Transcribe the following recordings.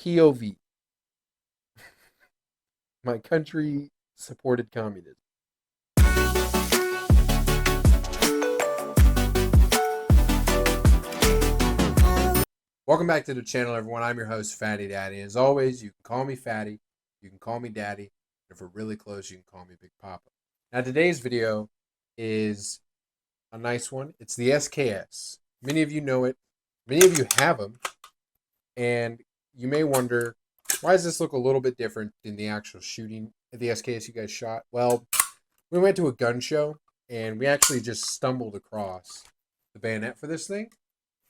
POV. My country supported communism. Welcome back to the channel, everyone. I'm your host, Fatty Daddy. As always, you can call me Fatty, you can call me Daddy, and if we're really close, you can call me Big Papa. Now, today's video is a nice one. It's the SKS. Many of you know it. Many of you have them. And you may wonder, why does this look a little bit different than the actual shooting at the SKS you guys shot? Well, we went to a gun show, and we actually just stumbled across the bayonet for this thing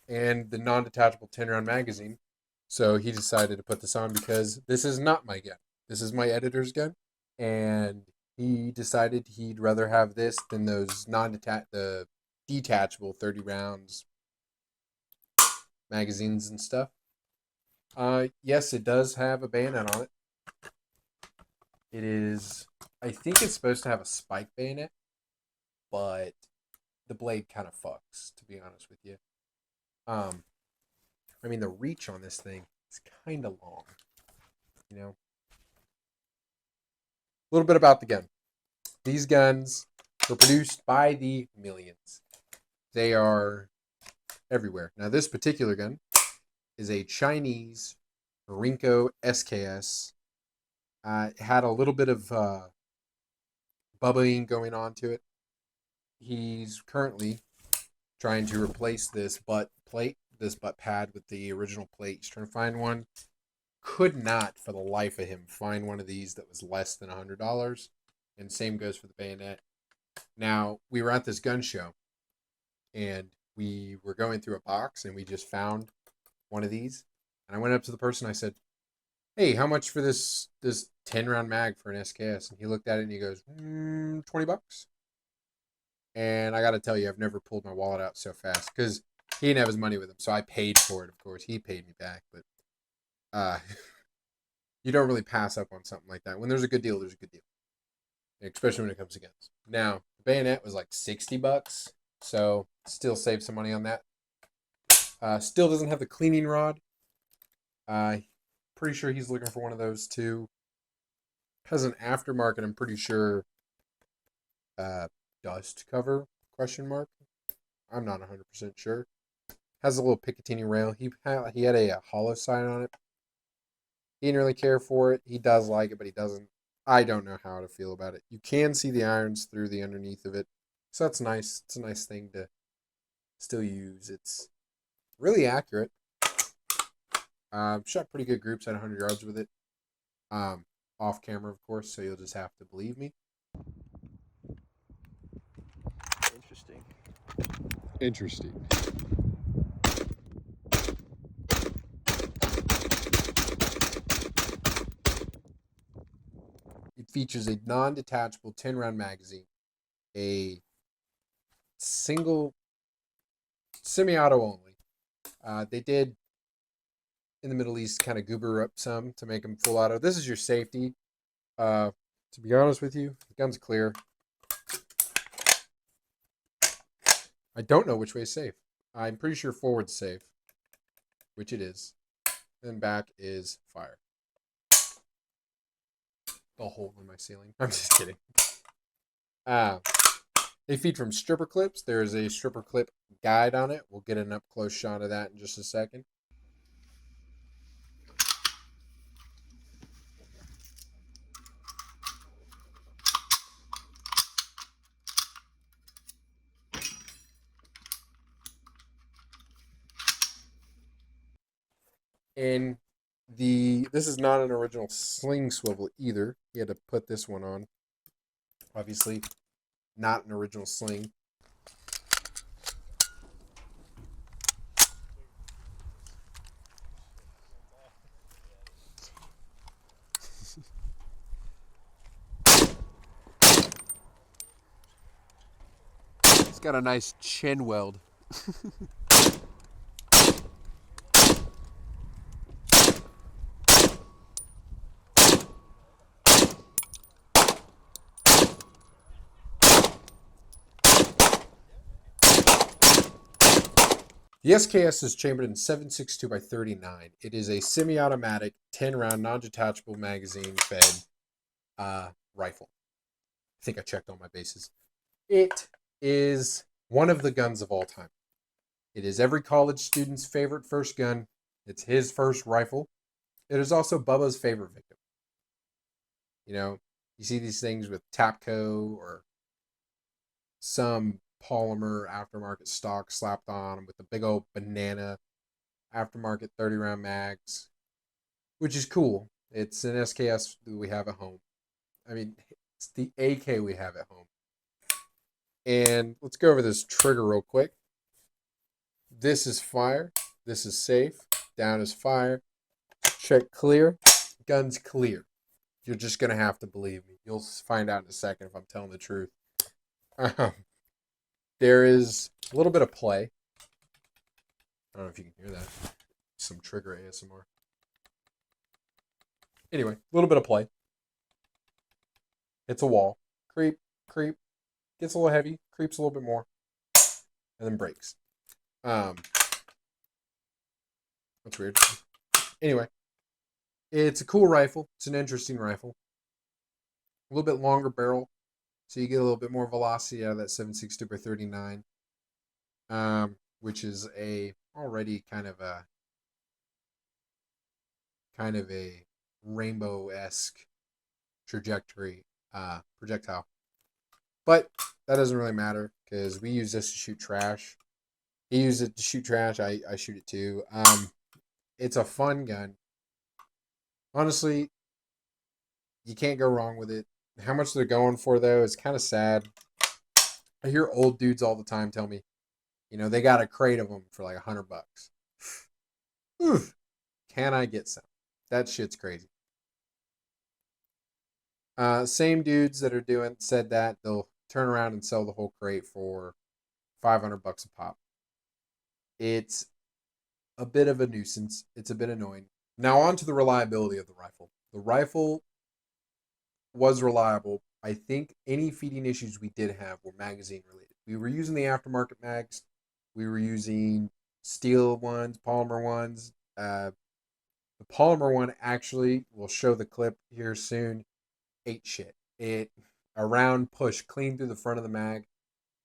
and the non-detachable 10-round magazine. So he decided to put this on because this is not my gun. This is my editor's gun. And he decided he'd rather have this than those the detachable 30 rounds magazines and stuff. Yes, it does have a bayonet on it. It is, I think it's supposed to have a spike bayonet, but the blade kind of fucks, to be honest with you. I mean, the reach on this thing is kind of long, you know. A little bit about the gun. These guns were produced by the millions. They are everywhere. Now, this particular gun is a Chinese Rinko SKS. It had a little bit of bubbling going on to it. He's currently trying to replace this butt pad with the original plate. He's trying to find one. Could not, for the life of him, find one of these that was less than $100. And same goes for the bayonet. Now, we were at this gun show, and we were going through a box, and we just found one of these. And I went up to the person, I said, "Hey, how much for this 10-round mag for an SKS?" And he looked at it, and he goes, $20. And I got to tell you, I've never pulled my wallet out so fast, because he didn't have his money with him, so I paid for it, of course. He paid me back, but you don't really pass up on something like that. When there's a good deal, there's a good deal, especially when it comes to guns. Now, the bayonet was like $60, so still save some money on that. Still doesn't have the cleaning rod. Pretty sure he's looking for one of those too. Has an aftermarket, I'm pretty sure, dust cover, question mark. I'm not 100% sure. Has a little Picatinny rail. He had a hollow sign on it. He didn't really care for it. He does like it, but he doesn't. I don't know how to feel about it. You can see the irons through the underneath of it, so that's nice. It's a nice thing to still use. It's really accurate. Shot pretty good groups at 100 yards with it. Off camera, of course, so you'll just have to believe me. Interesting. It features a non-detachable 10-round magazine, a single semi-auto only. They did, in the Middle East, kind of goober up some to make them full auto. This is your safety. To be honest with you, the gun's clear. I don't know which way is safe. I'm pretty sure forward's safe, which it is. Then back is fire. The hole in my ceiling. I'm just kidding. They feed from stripper clips. There is a stripper clip guide on it. We'll get an up-close shot of that in just a second. And this is not an original sling swivel either. He had to put this one on. Obviously, not an original sling. It's got a nice chin weld. The SKS is chambered in 7.62 by 39. It is a semi-automatic 10-round non-detachable magazine fed rifle. I think I checked all my bases. It is one of the guns of all time. It is every college student's favorite first gun. It's his first rifle. It is also Bubba's favorite victim. You know, you see these things with Tapco or some polymer aftermarket stock slapped on with the big old banana aftermarket 30-round mags, which is cool. It's an SKS that we have at home. I mean, it's the AK we have at home. And let's go over this trigger real quick. This is fire. This is safe. Down is fire. Check clear. Gun's clear. You're just going to have to believe me. You'll find out in a second if I'm telling the truth. There is a little bit of play. I don't know if you can hear that. Some trigger ASMR. Anyway, a little bit of play. It's a wall. Creep, creep. Gets a little heavy. Creeps a little bit more. And then breaks. That's weird. Anyway, it's a cool rifle. It's an interesting rifle. A little bit longer barrel, so you get a little bit more velocity out of that 7.62 by 39, which is already kind of a rainbow-esque trajectory projectile. But that doesn't really matter because we use this to shoot trash. He used it to shoot trash. I shoot it too. It's a fun gun. Honestly, you can't go wrong with it. How much they're going for, though, is kind of sad. I hear old dudes all the time tell me, they got a crate of them for like $100. Oof. Can I get some? That shit's crazy. Same dudes that are said that they'll turn around and sell the whole crate for $500 a pop. It's a bit of a nuisance. It's a bit annoying. Now on to the reliability of the rifle. The rifle was reliable. I think any feeding issues we did have were magazine related. We were using the aftermarket mags. We were using steel ones, polymer ones. The polymer one actually, we'll show the clip here soon, ate shit. A round push clean through the front of the mag,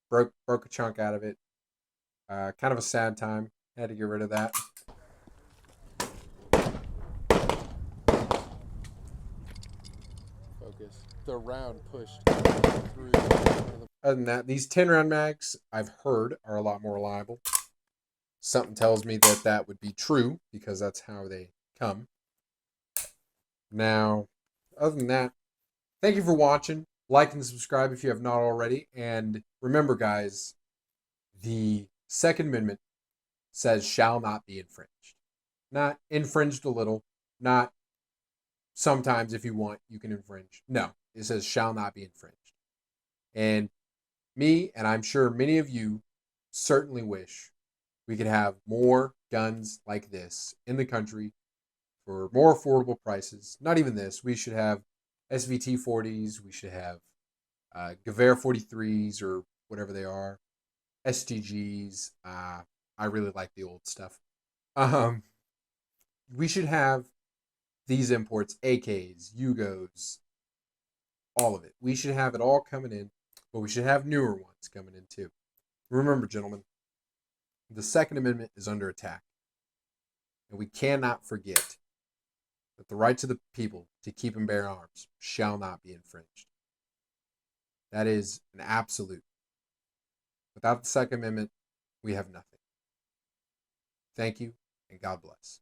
broke a chunk out of it. Kind of a sad time. Had to get rid of that. Focus. The round pushed through. Other than that, these 10-round mags, I've heard, are a lot more reliable. Something tells me that that would be true because that's how they come. Now, other than that, thank you for watching. Like and subscribe if you have not already. And remember, guys, the Second Amendment says shall not be infringed. Not infringed a little. Not sometimes if you want, you can infringe. No, it says shall not be infringed. And me, and I'm sure many of you, certainly wish we could have more guns like this in the country for more affordable prices. Not even this. We should have SVT 40s. We should have Gewehr 43s or whatever they are. STGs. I really like the old stuff. We should have these imports, AKs, Yugos, all of it. We should have it all coming in, but we should have newer ones coming in too. Remember, gentlemen, the Second Amendment is under attack. And we cannot forget that the rights of the people to keep and bear arms shall not be infringed. That is an absolute. Without the Second Amendment, we have nothing. Thank you, and God bless.